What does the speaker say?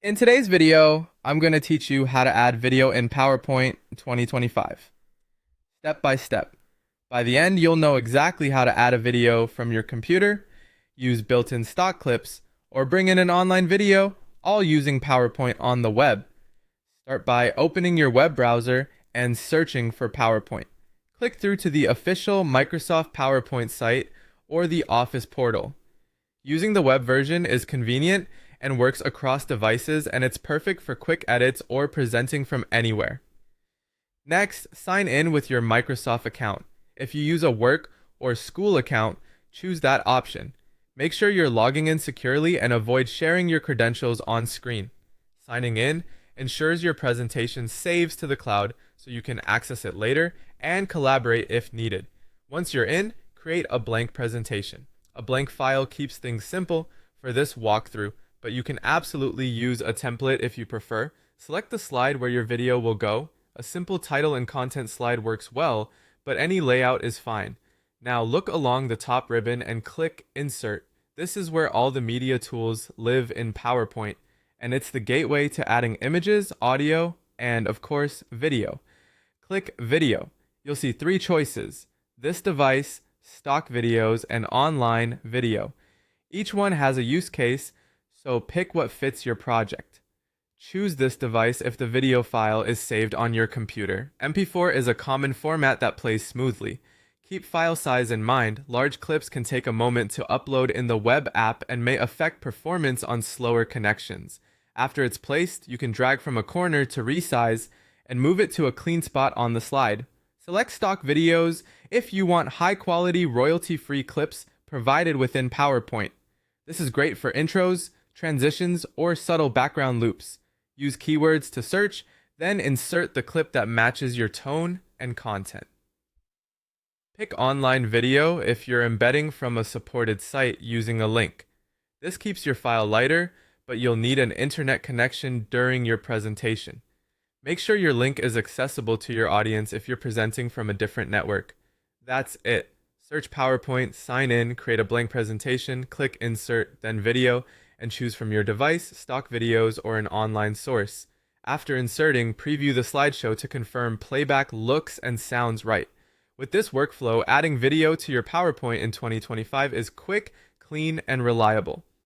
In today's video, I'm going to teach you how to add video in PowerPoint 2025, step by step. By the end, you'll know exactly how to add a video from your computer, use built-in stock clips, or bring in an online video, all using PowerPoint on the web. Start by opening your web browser and searching for PowerPoint. Click through to the official Microsoft PowerPoint site or the Office portal. Using the web version is convenient and works across devices, and it's perfect for quick edits or presenting from anywhere. Next, sign in with your Microsoft account. If you use a work or school account, choose that option. Make sure you're logging in securely and avoid sharing your credentials on screen. Signing in ensures your presentation saves to the cloud so you can access it later and collaborate if needed. Once you're in, create a blank presentation. A blank file keeps things simple for this walkthrough, but you can absolutely use a template if you prefer. Select the slide where your video will go. A simple title and content slide works well, but any layout is fine. Now look along the top ribbon and click Insert. This is where all the media tools live in PowerPoint, and it's the gateway to adding images, audio, and of course, video. Click Video. You'll see three choices: this device, stock videos, and online video. Each one has a use case, so pick what fits your project. Choose this device if the video file is saved on your computer. MP4 is a common format that plays smoothly. Keep file size in mind. Large clips can take a moment to upload in the web app and may affect performance on slower connections. After it's placed, you can drag from a corner to resize and move it to a clean spot on the slide. Select stock videos if you want high-quality, royalty-free clips provided within PowerPoint. This is great for intros, transitions, or subtle background loops. Use keywords to search, then insert the clip that matches your tone and content. Pick online video if you're embedding from a supported site using a link. This keeps your file lighter, but you'll need an internet connection during your presentation. Make sure your link is accessible to your audience if you're presenting from a different network. That's it. Search PowerPoint, sign in, create a blank presentation, click Insert, then Video, and choose from your device, stock videos, or an online source. After inserting, preview the slideshow to confirm playback looks and sounds right. With this workflow, adding video to your PowerPoint in 2025 is quick, clean, and reliable.